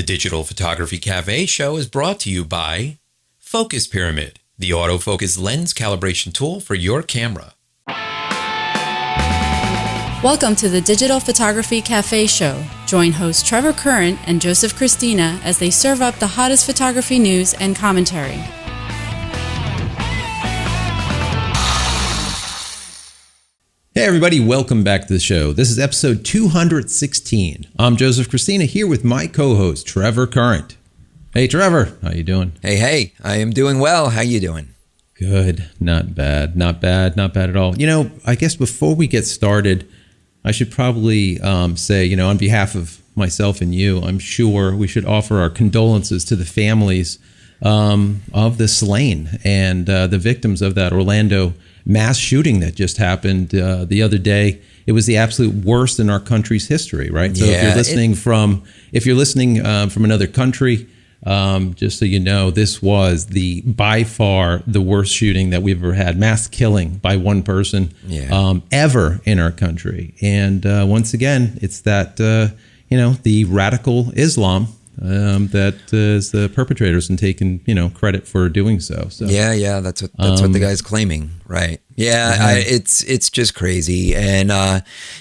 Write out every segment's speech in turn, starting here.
The Digital Photography Cafe show is brought to you by Focus Pyramid, the autofocus lens calibration tool for your camera. Welcome to the Digital Photography Cafe show. Join hosts Trevor Current and Joseph Cristina as they serve up the hottest photography news and commentary. Hey everybody, welcome back to the show. This is episode 216. I'm Joseph Cristina here with my co-host Trevor Current. Hey Trevor, how you doing? Hey, I am doing well. How you doing? Good, not bad at all. You know, I guess before we get started, I should probably say, on behalf of myself and you, I'm sure we should offer our condolences to the families of the slain and the victims of that Orlando mass shooting that just happened the other day. It was the absolute worst in our country's history, right? So if you're listening from another country, just so you know, this was by far the worst shooting that we've ever had, mass killing by one person ever in our country. And once again, it's that the radical Islam that is the perpetrators and taking credit for doing so. Yeah, that's what the guy's claiming, right? Yeah, it's just crazy, and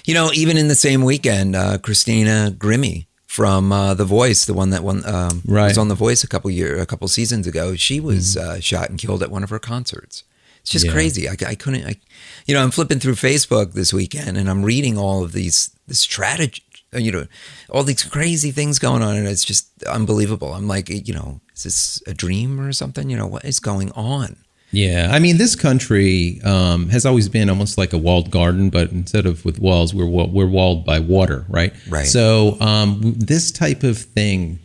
even in the same weekend, Cristina Grimmie from The Voice, the one that was on The Voice a couple seasons ago, she was shot and killed at one of her concerts. It's just crazy. I couldn't. I'm flipping through Facebook this weekend, and I'm reading all of this strategy. All these crazy things going on, and it's just unbelievable. I'm like, is this a dream or something? What is going on? Yeah, I mean, this country has always been almost like a walled garden, but instead of with walls, we're walled by water, right? Right. So this type of thing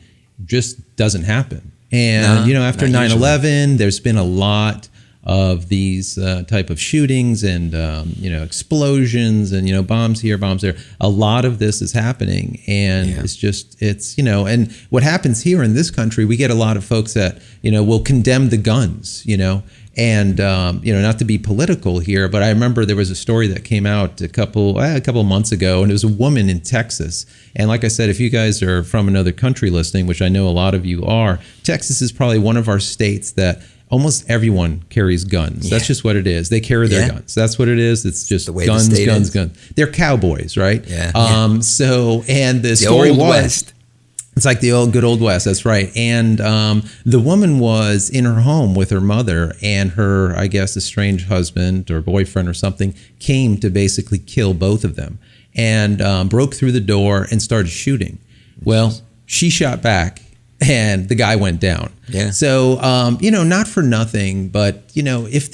just doesn't happen. And, after 9/11, there's been a lot of these type of shootings and, explosions and, bombs here, bombs there. A lot of this is happening. And it's and what happens here in this country, we get a lot of folks that, will condemn the guns, and, not to be political here, but I remember there was a story that came out a couple of months ago, and it was a woman in Texas. And like I said, if you guys are from another country listening, which I know a lot of you are, Texas is probably one of our states that almost everyone carries guns. That's just what it is. They carry their guns. That's what it is. It's just guns. They're cowboys, right? Yeah. So, and the story Old was, West. It's like the good old West. That's right. And the woman was in her home with her mother, and her, I guess, estranged husband or boyfriend or something came to basically kill both of them, and broke through the door and started shooting. Well, she shot back, and the guy went down. Yeah. So, not for nothing, but, if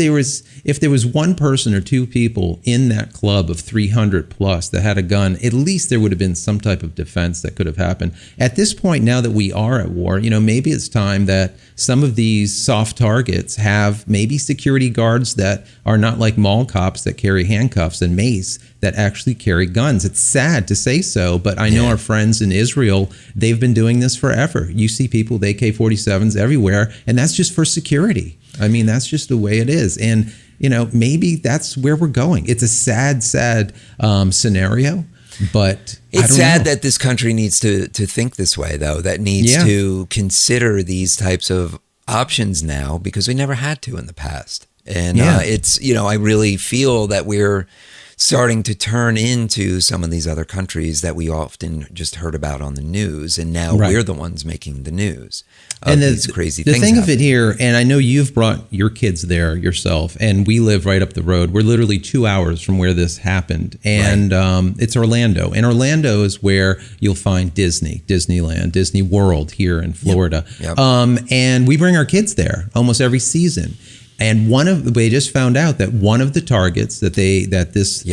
there was one person or two people in that club of 300 plus that had a gun, at least there would have been some type of defense that could have happened. At this point, now that we are at war, maybe it's time that some of these soft targets have maybe security guards that are not like mall cops that carry handcuffs and mace, that actually carry guns. It's sad to say so, but I know our friends in Israel, they've been doing this forever. You see people with AK-47s everywhere, and that's just for security. I mean, that's just the way it is. And, maybe that's where we're going. It's a sad scenario, but it's sad that this country needs to think this way, though, that needs to consider these types of options now, because we never had to in the past. And it's, I really feel that we're starting to turn into some of these other countries that we often just heard about on the news, and now we're the ones making the news of these crazy things. The thing of it here, and I know you've brought your kids there yourself, and we live right up the road. We're literally 2 hours from where this happened, and it's Orlando. And Orlando is where you'll find Disneyland, Disney World here in Florida. Yep. And we bring our kids there almost every season. And we just found out that one of the targets that this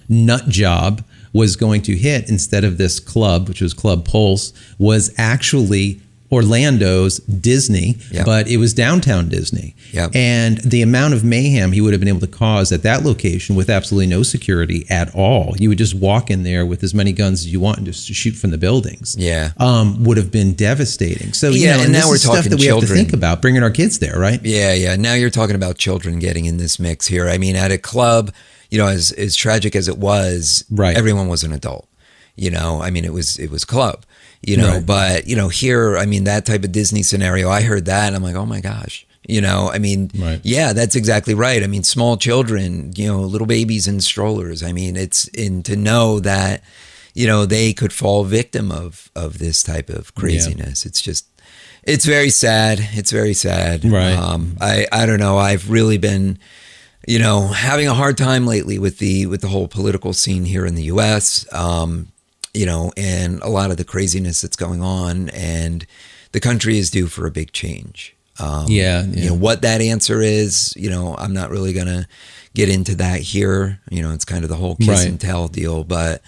nut job was going to hit, instead of this club, which was Club Pulse, was actually Orlando's Disney, but it was downtown Disney. And the amount of mayhem he would have been able to cause at that location with absolutely no security at all, you would just walk in there with as many guns as you want and just shoot from the buildings, would have been devastating. So, and now we're talking stuff that we have to think about, bringing our kids there, right? Yeah. Now you're talking about children getting in this mix here. I mean, at a club, as tragic as it was, everyone was an adult. I mean, it was club. you know, Right. but, you know, here, I mean, that type of Disney scenario, I heard that and I'm like, oh my gosh, you know, I mean, Right. yeah, that's exactly right. I mean, small children, you know, little babies in strollers. I mean, it's in to know that, you know, they could fall victim of this type of craziness. It's just, it's very sad. It's very sad. Right. I don't know. I've really been, you know, having a hard time lately with the whole political scene here in the U.S. You know, and a lot of the craziness that's going on, and the country is due for a big change. Yeah. You know, what that answer is, you know, I'm not really going to get into that here. You know, it's kind of the whole kiss Right. and tell deal, but,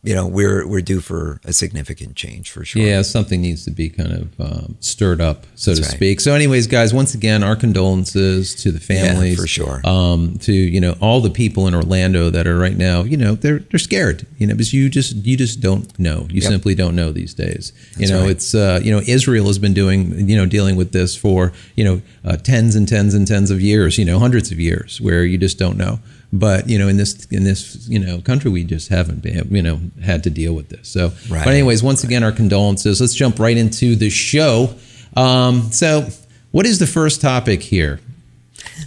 you know, we're due for a significant change for sure. Yeah, something needs to be kind of stirred up, so That's to right. speak. So, anyways, guys, once again, our condolences to the families, for sure. To, you know, all the people in Orlando that are right now, you know, they're scared, you know, because you just don't know. You Yep. simply don't know these days. You That's know, right. it's you know, Israel has been dealing with this for, you know, tens and tens and tens of years, you know, hundreds of years, where you just don't know. But, you know, in this you know, country, we just haven't been, you know, had to deal with this. So, Right. but anyways, once again, our condolences. Let's jump right into the show. So, what is the first topic here?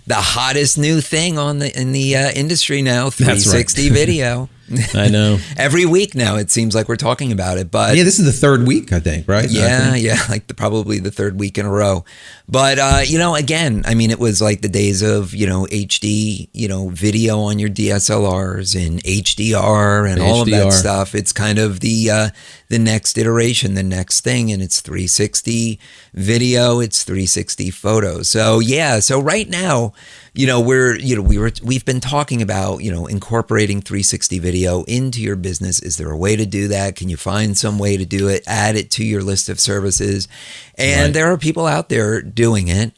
The hottest new thing in the industry now, That's right. 360 video. I know. Every week now, it seems like we're talking about it. But Yeah, this is the third week, I think, right? yeah, like probably the third week in a row. But, you know, again, I mean, it was like the days of, you know, HD, you know, video on your DSLRs and HDR and all of that HDR. stuff. It's kind of the next iteration, the next thing, and it's 360 video, it's 360 photos. So yeah, so right now, you know, we've been talking about, you know, incorporating 360 video into your business. Is there a way to do that? Can you find some way to do it? Add it to your list of services. And Right. there are people out there doing it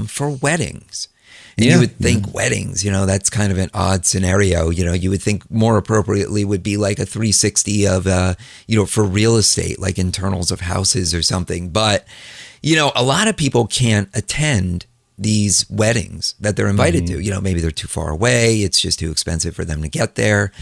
for weddings. And Yeah. you would think weddings, you know, that's kind of an odd scenario. You know, you would think more appropriately would be like a 360 of, you know, for real estate, like internals of houses or something. But, you know, a lot of people can't attend these weddings that they're invited to. You know, maybe they're too far away. It's just too expensive for them to get there.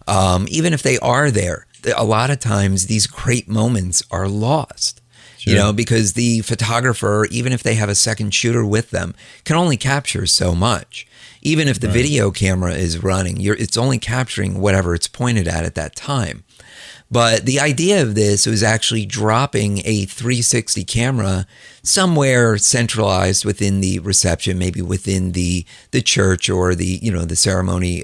Even if they are there, a lot of times these great moments are lost. You Sure. know, because the photographer, even if they have a second shooter with them, can only capture so much. Even if the video camera is running, it's only capturing whatever it's pointed at that time. But the idea of this was actually dropping a 360 camera somewhere centralized within the reception, maybe within the church or the, you know, the ceremony,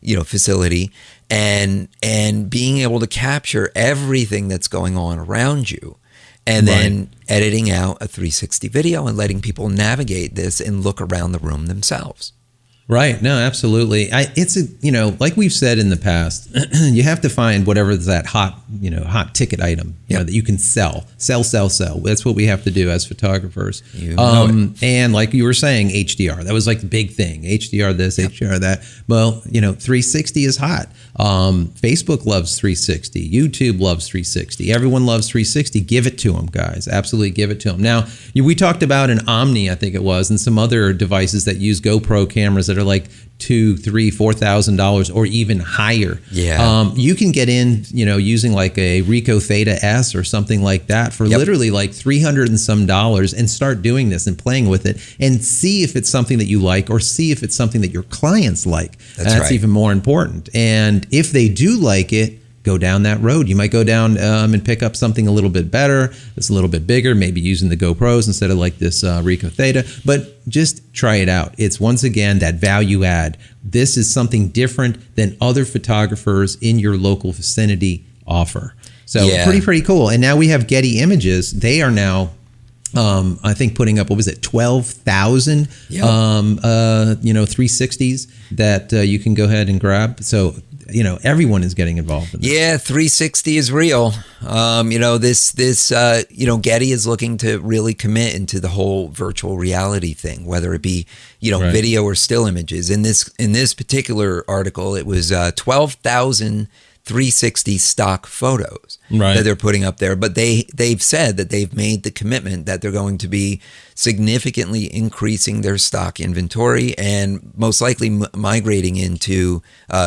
you know, facility, and being able to capture everything that's going on around you. And then editing out a 360 video and letting people navigate this and look around the room themselves. Right. No, absolutely. It's a, you know, like we've said in the past, you have to find whatever is that hot ticket item, you know, that you can sell. That's what we have to do as photographers. You know it. And like you were saying, HDR, that was like the big thing. HDR this, HDR that. Well, you know, 360 is hot. Facebook loves 360. YouTube loves 360. Everyone loves 360. Give it to them, guys. Absolutely give it to them. Now, we talked about an Omni, I think it was, and some other devices that use GoPro cameras that are like $2,000, $3,000, $4,000 or even higher. Yeah. You can get in, you know, using like a Ricoh Theta S or something like that for literally like $300 and some and start doing this and playing with it and see if it's something that you like or see if it's something that your clients like. That's right. even more important. And if they do like it, go down that road. You might go down and pick up something a little bit better, that's a little bit bigger, maybe using the GoPros instead of like this Ricoh Theta, but just try it out. It's once again that value add. This is something different than other photographers in your local vicinity offer. So pretty cool. And now we have Getty Images. They are now I think putting up, what was it, 12,000 you know, 360s that you can go ahead and grab. So, you know, everyone is getting involved in this. Yeah, 360 is real. You know, this you know, Getty is looking to really commit into the whole virtual reality thing, whether it be, you know, video or still images. In this particular article, it was 12,000 360 stock photos Right. that they're putting up there. But they've said that they've made the commitment that they're going to be significantly increasing their stock inventory and most likely migrating into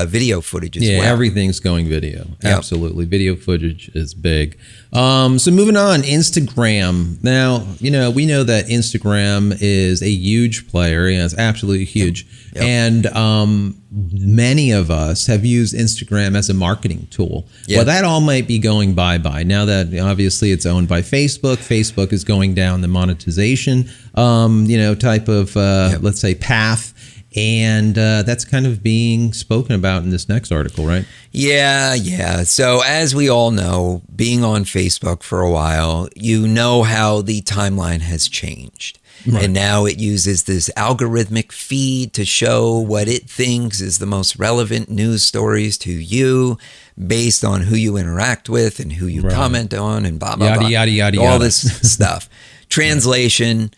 video footage as well. Yeah, everything's going video. Yep. Absolutely. Video footage is big. So moving on, Instagram. Now, we know that Instagram is a huge player. Yeah, it's absolutely huge. Yep. And many of us have used Instagram as a marketing tool. Yep. Well, that all might be going bye-bye. Now that obviously it's owned by Facebook, Facebook is going down the monetization, type of, let's say, path. And that's kind of being spoken about in this next article, right? Yeah. So as we all know, being on Facebook for a while, you know how the timeline has changed. Right. And now it uses this algorithmic feed to show what it thinks is the most relevant news stories to you based on who you interact with and who you comment on and blah, blah, blah. Yada. All this stuff. Translation.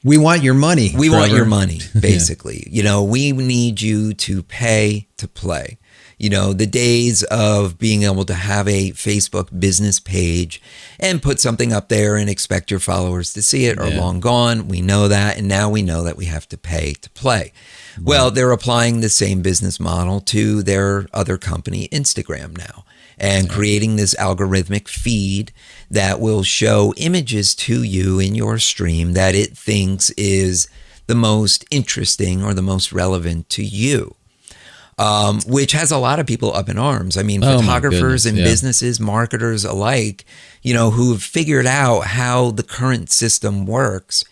We want your money. We want your money, basically. We need you to pay to play. The days of being able to have a Facebook business page and put something up there and expect your followers to see it are long gone. We know that. And now we know that we have to pay to play. Right. Well, they're applying the same business model to their other company, Instagram now, and creating this algorithmic feed that will show images to you in your stream that it thinks is the most interesting or the most relevant to you. Which has a lot of people up in arms. I mean, photographers and businesses, marketers alike, who've figured out how the current system works,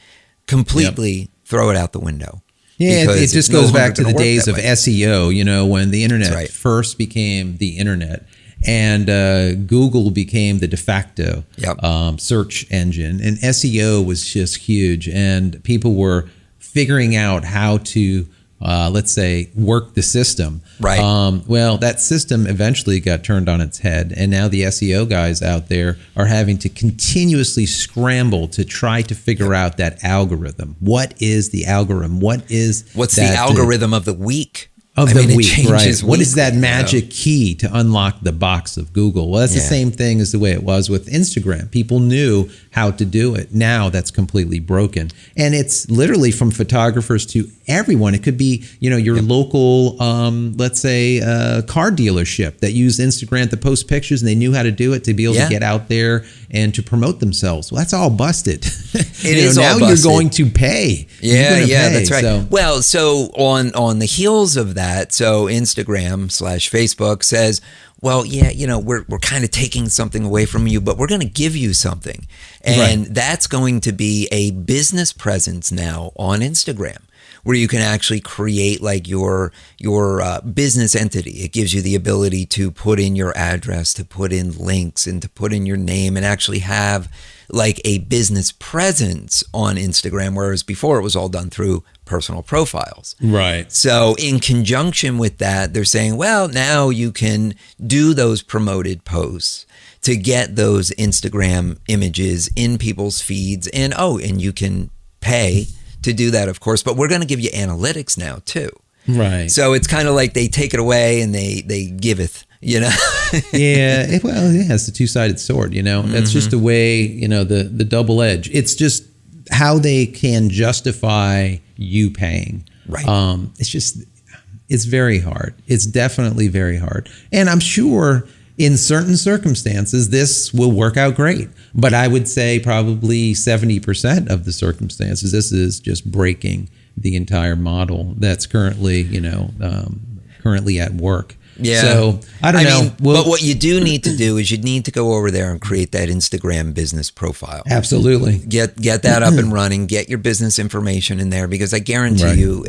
completely throw it out the window. Yeah, it just goes back to the days of SEO, when the internet first became the internet. And Google became the de facto search engine. And SEO was just huge. And people were figuring out how to let's say, work the system. Right. Well, that system eventually got turned on its head, and now the SEO guys out there are having to continuously scramble to try to figure out that algorithm. What is the algorithm? What's the algorithm of the week? Of the week, right? What is that weekly, magic key to unlock the box of Google? Well, that's the same thing as the way it was with Instagram. People knew how to do it. Now that's completely broken. And it's literally from photographers to everyone. It could be, your local, let's say, car dealership that used Instagram to post pictures, and they knew how to do it to be able to get out there and to promote themselves. Well, that's all busted. It is now all busted. You're going to pay. Yeah, that's right. So on the heels of that, so Instagram/Facebook says, well, we're kind of taking something away from you, but we're going to give you something. And that's going to be a business presence now on Instagram, where you can actually create like your business entity. It gives you the ability to put in your address, to put in links, and to put in your name, and actually have like a business presence on Instagram, whereas before it was all done through personal profiles. Right. So in conjunction with that, they're saying, well, now you can do those promoted posts to get those Instagram images in people's feeds, and you can pay to do that, of course, but we're going to give you analytics now too. Right. So it's kind of like they take it away and they giveth, Yeah. It has the two-sided sword, That's just the way, the double edge. It's just how they can justify you paying. Right. It's very hard. It's definitely very hard. And I'm sure in certain circumstances, this will work out great. But I would say probably 70% of the circumstances, this is just breaking the entire model that's currently, currently at work. Yeah. So I don't know. But what you do need to do is you need to go over there and create that Instagram business profile. Absolutely. Get that up and running. Get your business information in there, because I guarantee you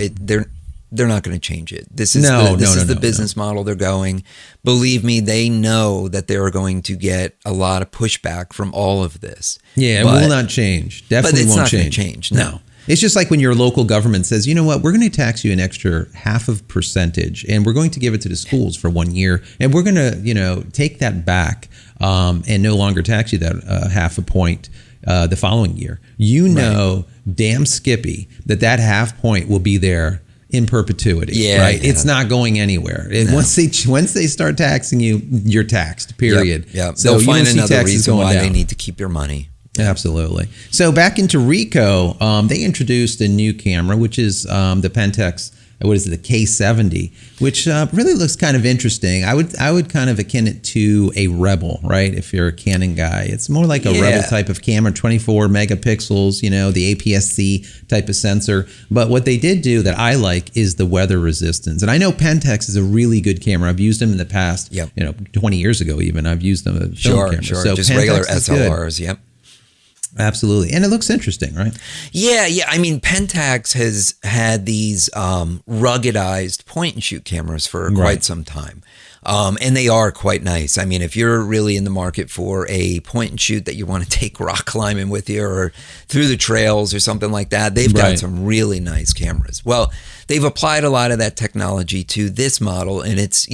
they're not going to change it. This is the business model they're going. Believe me, they know that they're going to get a lot of pushback from all of this. Yeah, it will not change. Definitely won't change. But it's not going to change. No. It's just like when your local government says, you know what, we're going to tax you an extra 0.5%, and we're going to give it to the schools for 1 year, and we're going to, take that back and no longer tax you that 0.5 point the following year. Damn skippy that 0.5 point will be there in perpetuity. Yeah, right. yeah. It's not going anywhere. Once they start taxing you, you're taxed. Period. Yeah. So they'll find see another taxes reason going why down. they need to keep your money. Absolutely. So back into Ricoh, they introduced a new camera, which is the Pentax. What is it? The K-70, which really looks kind of interesting. I would kind of akin it to a Rebel, right? If you're a Canon guy, it's more like a Rebel type of camera, 24 megapixels. The APS-C type of sensor. But what they did do that I like is the weather resistance. And I know Pentax is a really good camera. I've used them in the past. 20 years ago even. I've used them as film cameras. Sure. Just Pentax regular is good. SLRs. Yep. Absolutely. And it looks interesting, right? Yeah. I mean, Pentax has had these ruggedized point and shoot cameras for quite some time. And they are quite nice. I mean, if you're really in the market for a point and shoot that you want to take rock climbing with you or through the trails or something like that, they've got some really nice cameras. Well, they've applied a lot of that technology to this model, and it's,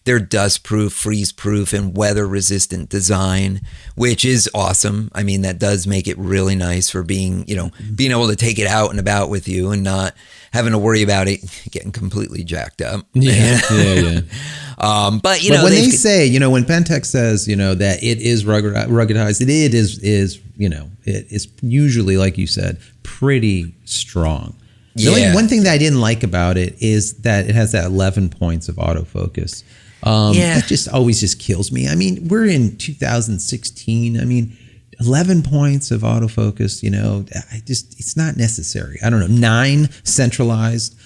they're dust-proof, freeze-proof, and weather-resistant design, which is awesome. I mean, that does make it really nice for being able to take it out and about with you and not having to worry about it getting completely jacked up. Yeah. But when they say, when Pentax says, that it is ruggedized, it is it's usually, like you said, pretty strong. The only one thing that I didn't like about it is that it has that 11 points of autofocus. That just always just kills me. I mean, we're in 2016. I mean, 11 points of autofocus, it's not necessary. I don't know. 9 centralized,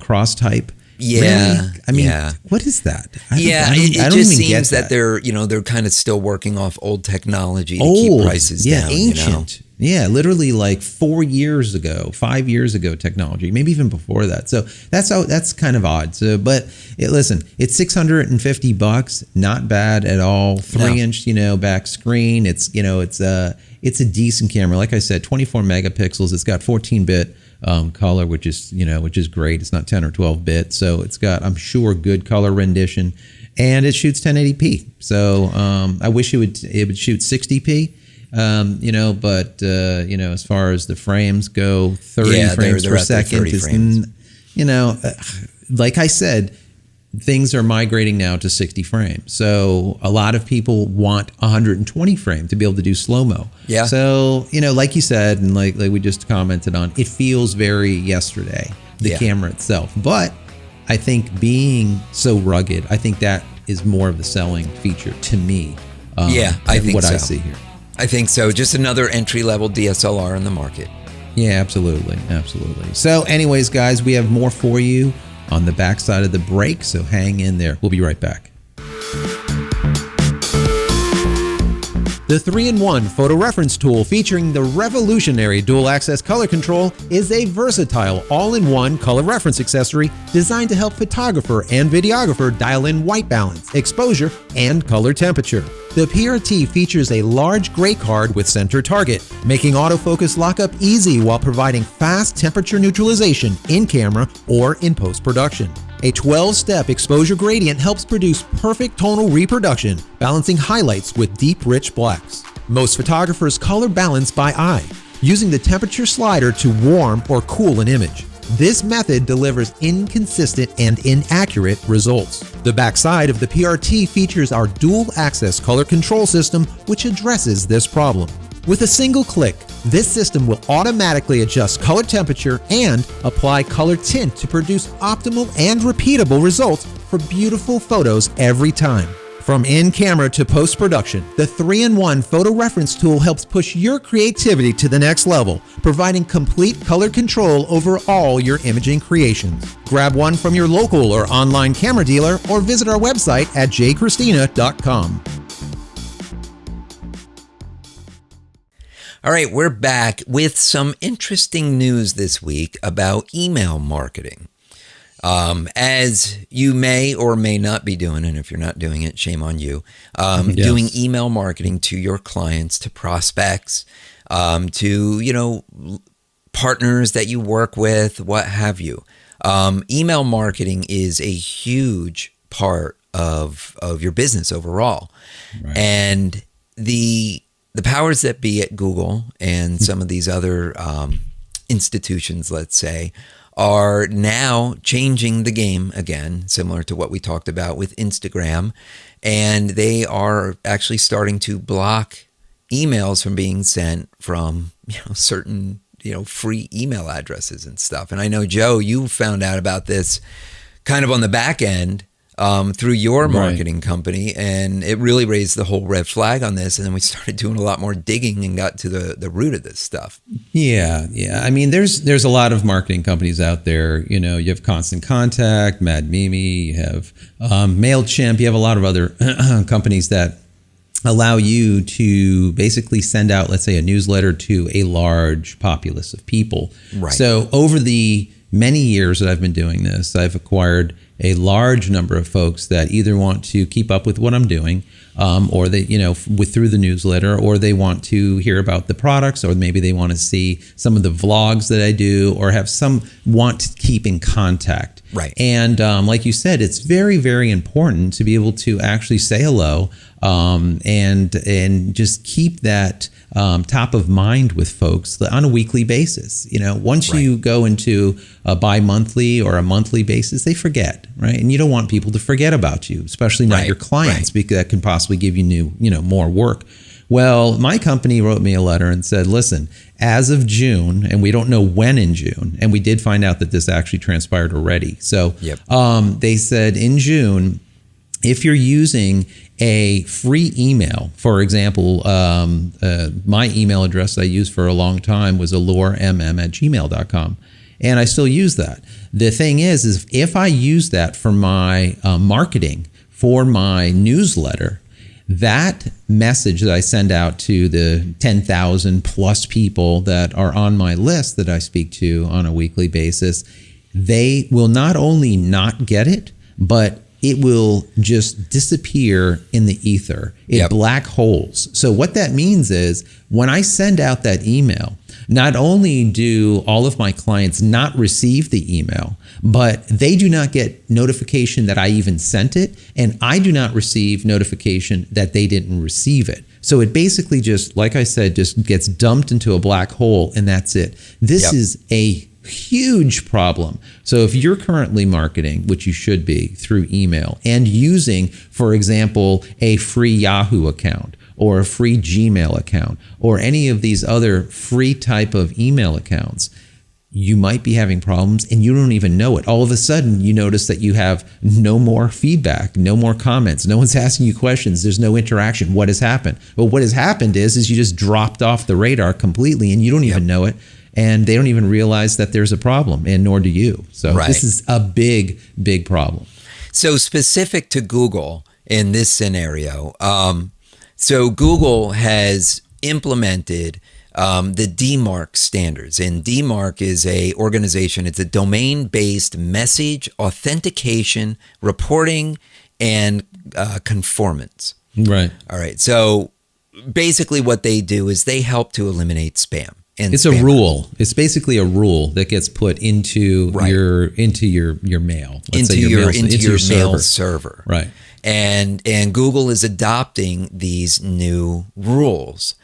cross type. Yeah. Really? I mean, what is that? It just seems that they're kind of still working off old technology to keep prices down. Ancient. Yeah, literally like 4 years ago, 5 years ago technology, maybe even before that. So that's kind of odd. So, but listen, it's $650, not bad at all. 3-inch, back screen. It's a decent camera. Like I said, 24 megapixels. It's got 14-bit color, which is great. It's not 10 or 12-bit, so it's got, I'm sure, good color rendition, and it shoots 1080p. So I wish it would shoot 60p. But as far as the frames go, 30 frames per second is, like I said, things are migrating now to 60 frames. So a lot of people want 120 frame to be able to do slow-mo. Yeah. So, like you said, and like we just commented on, it feels very yesterday, the camera itself. But I think being so rugged, I think that is more of the selling feature to me. I think what so. I see here. I think so. Just another entry-level DSLR in the market. Yeah, absolutely. So anyways, guys, we have more for you on the backside of the break, so hang in there. We'll be right back. The 3-in-1 photo reference tool featuring the revolutionary dual access color control is a versatile all-in-one color reference accessory designed to help photographer and videographer dial in white balance, exposure, and color temperature. The PRT features a large gray card with center target, making autofocus lockup easy while providing fast temperature neutralization in camera or in post-production. A 12-step exposure gradient helps produce perfect tonal reproduction, balancing highlights with deep, rich blacks. Most photographers color balance by eye, using the temperature slider to warm or cool an image. This method delivers inconsistent and inaccurate results. The backside of the PRT features our dual-access color control system, which addresses this problem. With a single click, this system will automatically adjust color temperature and apply color tint to produce optimal and repeatable results for beautiful photos every time. From in-camera to post-production, the 3-in-1 photo reference tool helps push your creativity to the next level, providing complete color control over all your imaging creations. Grab one from your local or online camera dealer or visit our website at jcristina.com. All right, we're back with some interesting news this week about email marketing. As you may or may not be doing, and if you're not doing it, shame on you, doing email marketing to your clients, to prospects, to, partners that you work with, what have you. Email marketing is a huge part of your business overall. Right. And the powers that be at Google and some of these other institutions, let's say, are now changing the game again, similar to what we talked about with Instagram. And they are actually starting to block emails from being sent from, certain, free email addresses and stuff. And I know, Joe, you found out about this kind of on the back end through your marketing company, and it really raised the whole red flag on this. And then we started doing a lot more digging and got to the root of this stuff. Yeah. I mean, there's a lot of marketing companies out there. You have Constant Contact, Mad Mimi, you have MailChimp, you have a lot of other companies that allow you to basically send out, let's say, a newsletter to a large populace of people. Right. So over the many years that I've been doing this, I've acquired a large number of folks that either want to keep up with what I'm doing, or they, through the newsletter, or they want to hear about the products, or maybe they want to see some of the vlogs that I do, or want to keep in contact. Right. And like you said, it's very, very important to be able to actually say hello, and just keep that top of mind with folks on a weekly basis. Once you go into a bi-monthly or a monthly basis, they forget, right? And you don't want people to forget about you, especially not your clients, because that can possibly give you more work. Well, my company wrote me a letter and said, listen, as of June, and we don't know when in June, and we did find out that this actually transpired already. So they said in June, if you're using a free email, for example, my email address I used for a long time was alluremm@gmail.com. And I still use that. The thing is if I use that for my marketing, for my newsletter, that message that I send out to the 10,000 plus people that are on my list that I speak to on a weekly basis, they will not only not get it, but it will just disappear in the ether. It black holes. So what that means is when I send out that email, not only do all of my clients not receive the email, but they do not get notification that I even sent it, and I do not receive notification that they didn't receive it. So it basically just, like I said, just gets dumped into a black hole, and that's it. This is a huge problem. So if you're currently marketing, which you should be through email, and using, for example, a free Yahoo account or a free Gmail account or any of these other free type of email accounts, you might be having problems and you don't even know it. All of a sudden, you notice that you have no more feedback, no more comments, no one's asking you questions, there's no interaction. What has happened? Well, what has happened is you just dropped off the radar completely and you don't even know it. And they don't even realize that there's a problem, and nor do you. So this is a big, big problem. So specific to Google in this scenario, so Google has implemented the DMARC standards. And DMARC is a organization, it's a domain-based message authentication, reporting, and conformance. Right. All right. So basically what they do is they help to eliminate spam. It's a rule. It's basically a rule that gets put into your mail. Into your mail server. Right. And Google is adopting these new rules,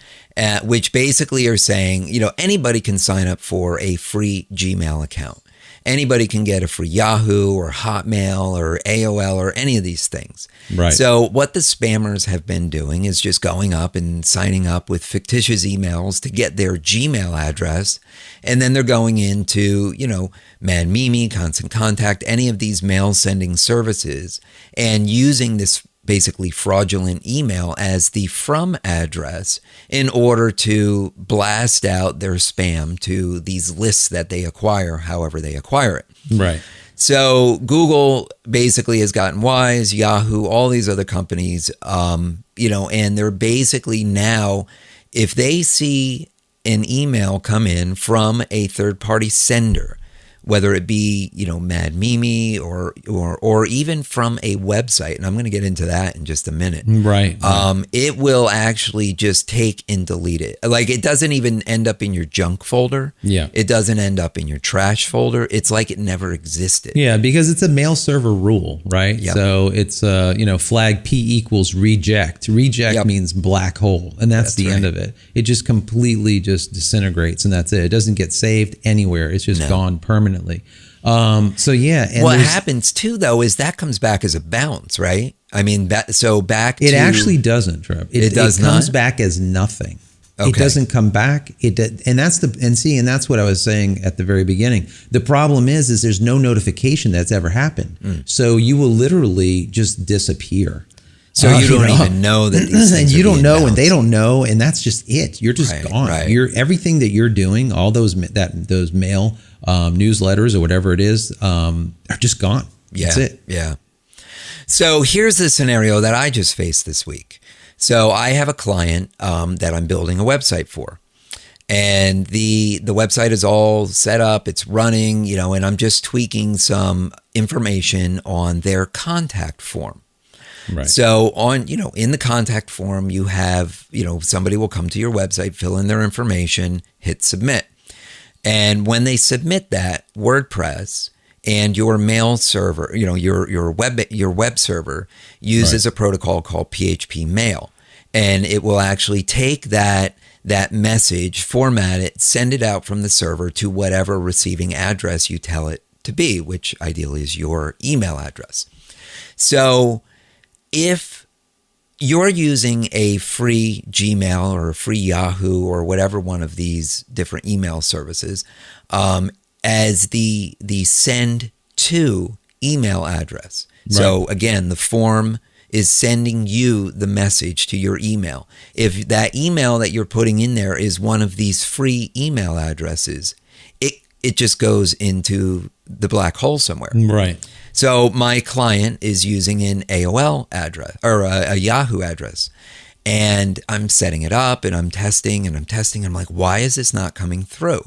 which basically are saying, anybody can sign up for a free Gmail account. Anybody can get a free Yahoo or Hotmail or AOL or any of these things. Right. So what the spammers have been doing is just going up and signing up with fictitious emails to get their Gmail address. And then they're going into, Mad Mimi, Constant Contact, any of these mail sending services and using this basically fraudulent email as the from address in order to blast out their spam to these lists that they acquire, however they acquire it. Right. So Google basically has gotten wise, Yahoo, all these other companies, and they're basically now, if they see an email come in from a third-party sender, whether it be, Mad Mimi or even from a website, and I'm going to get into that in just a minute. Right. It will actually just take and delete it. Like, it doesn't even end up in your junk folder. Yeah. It doesn't end up in your trash folder. It's like it never existed. Yeah, because it's a mail server rule, right? Yep. So it's flag P = reject. Reject means black hole, and that's the end of it. It just completely just disintegrates, and that's it. It doesn't get saved anywhere. It's just gone permanently. permanently. So yeah. And what happens too, though, is that comes back as a bounce, right? I mean, it actually doesn't, Trev. It comes back as nothing. Okay. It doesn't come back. And that's what I was saying at the very beginning. The problem is there's no notification that's ever happened. So you will literally just disappear. So you don't even know that these things and you don't know, bounced. and they don't know, and that's just it. You're just gone. Right. Everything that you're doing, all those mail newsletters or whatever it is, are just gone. That's it. Yeah. So here's the scenario that I just faced this week. So I have a client that I'm building a website for, and the website is all set up, it's running, and I'm just tweaking some information on their contact form. Right. So in the contact form, you have, somebody will come to your website, fill in their information, hit submit. And when they submit that, WordPress and your mail server, your web server uses a protocol called PHP Mail. And it will actually take that message, format it, send it out from the server to whatever receiving address you tell it to be, which ideally is your email address. So if you're using a free Gmail or a free Yahoo or whatever one of these different email services as the send to email address. Right. So again, the form is sending you the message to your email. If that email that you're putting in there is one of these free email addresses, it just goes into the black hole somewhere. Right. So my client is using an AOL address or a Yahoo address, and I'm setting it up and I'm testing. I'm like, why is this not coming through?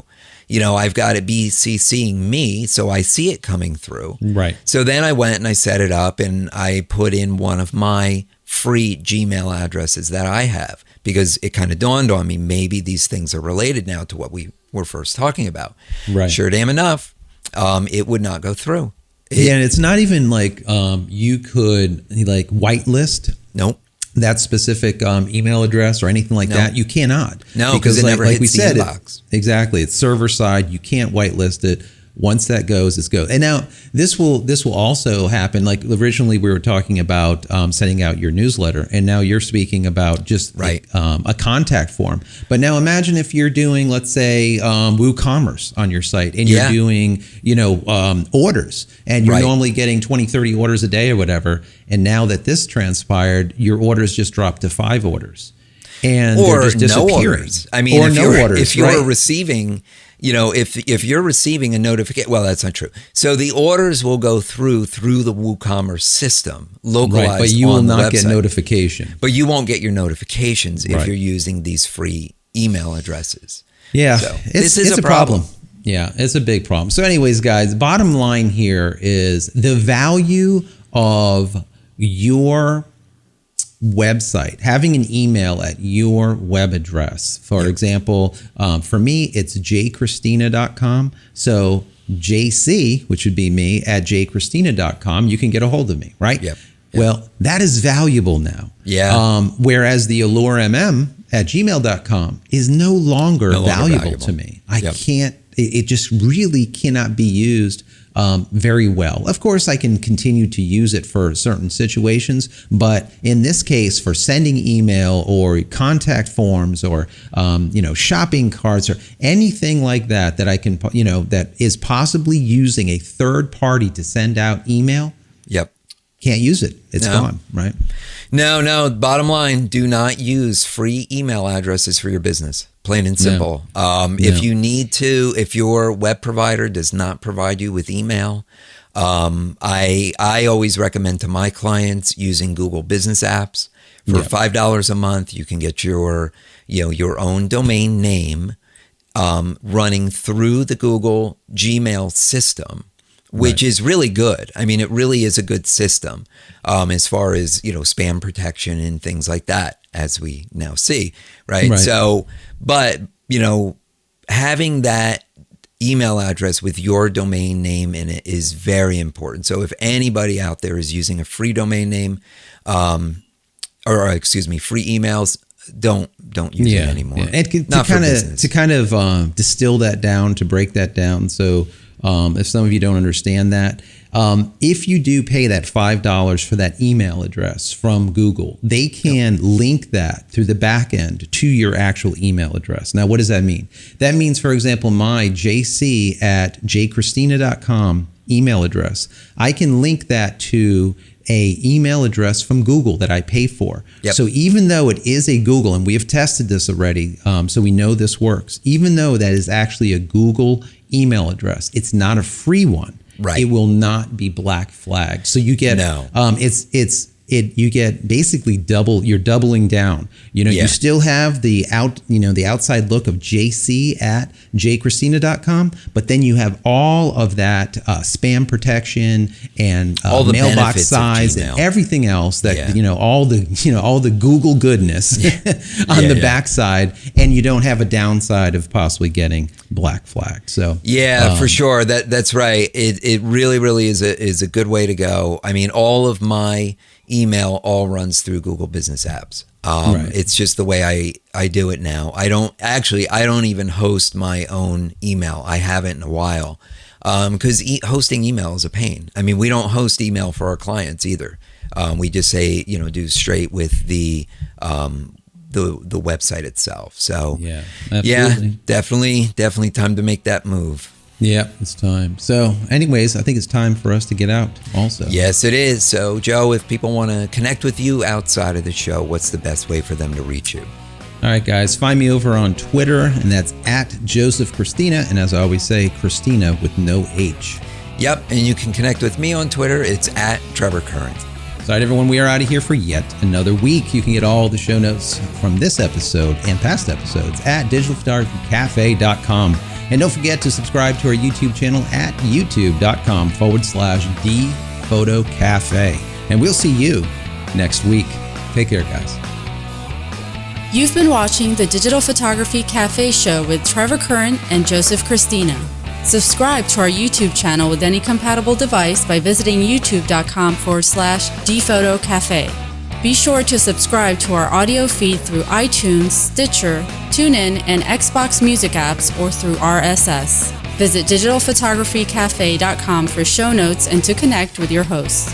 I've got it be CCing me, so I see it coming through. Right. So then I went and I set it up and I put in one of my free Gmail addresses that I have, because it kind of dawned on me, maybe these things are related now to what we were first talking about. Right. Sure damn enough, it would not go through. And it's not even like you could whitelist. Nope. That specific email address or anything like that. You cannot. No, because it never hits the inbox. Exactly. It's server side. You can't whitelist it. Once that goes, it's go. And now this will also happen. Like originally we were talking about sending out your newsletter, and now you're speaking about just a contact form. But now imagine if you're doing, let's say, WooCommerce on your site, and you're doing, orders, and you're normally getting 20, 30 orders a day or whatever. And now that this transpired, your orders just dropped to 5 orders. And they're just disappearing. No orders. I mean, if you're receiving, if you're receiving a notification, well, that's not true. So the orders will go through the WooCommerce system, localized on the website. But you will not get notification. But you won't get your notifications if you're using these free email addresses. Yeah, so it's a problem. Yeah, it's a big problem. So anyways, guys, bottom line here is the value of your website, having an email at your web address. For example, for me, it's jcristina.com. So JC, which would be me, at jcristina.com, you can get a hold of me, right? Yep. Well, that is valuable now. Yeah. Whereas the alluremm at gmail.com is no longer valuable to me. I can't, it just really cannot be used very well. Of course, I can continue to use it for certain situations, but in this case, for sending email or contact forms or shopping carts or anything like that I can that is possibly using a third party to send out email. Yep. Can't use it. It's gone, right? No. Bottom line, do not use free email addresses for your business. Plain and simple. If you need to, if your web provider does not provide you with email, I always recommend to my clients using Google Business Apps. For $5 a month, you can get your own domain name running through the Google Gmail system, which is really good. I mean, it really is a good system as far as, spam protection and things like that, as we now see, right? So, but, having that email address with your domain name in it is very important. So if anybody out there is using a free domain name, free emails, don't use it anymore. Yeah. And to kind of distill that down, to break that down. So if some of you don't understand that. If you do pay that $5 for that email address from Google, they can link that through the back end to your actual email address. Now, what does that mean? That means, for example, my jc@jcristina.com email address, I can link that to a email address from Google that I pay for. Yep. So even though it is a Google, and we have tested this already, so we know this works, even though that is actually a Google email address, it's not a free one. Right. It will not be black flagged. So you get you get basically you're doubling down. You still have the outside look of jc@jcristina.com, but then you have all of that spam protection and all the mailbox size and everything else that all the Google goodness on the backside, and you don't have a downside of possibly getting black flagged. So for sure, that's right. It really is a good way to go. I mean, all of my email all runs through Google Business Apps. It's just the way I do it now. I don't even host my own email. I haven't in a while because hosting email is a pain. I mean, we don't host email for our clients either. We just say, do straight with the website itself. So definitely time to make that move. Yeah, it's time. So anyways, I think it's time for us to get out also. Yes, it is. So Joe, if people want to connect with you outside of the show, what's the best way for them to reach you? All right, guys, find me over on Twitter, and that's @JosephCristina. And as I always say, Cristina with no H. Yep, and you can connect with me on Twitter. It's @TrevorCurrent. All right, everyone, we are out of here for yet another week. You can get all the show notes from this episode and past episodes at digitalphotographycafe.com. And don't forget to subscribe to our YouTube channel at youtube.com/thephotocafe. And we'll see you next week. Take care, guys. You've been watching the Digital Photography Cafe Show with Trevor Current and Joseph Cristina. Subscribe to our YouTube channel with any compatible device by visiting youtube.com/thephotocafe. Be sure to subscribe to our audio feed through iTunes, Stitcher, TuneIn, and Xbox Music apps or through RSS. Visit digitalphotographycafe.com for show notes and to connect with your hosts.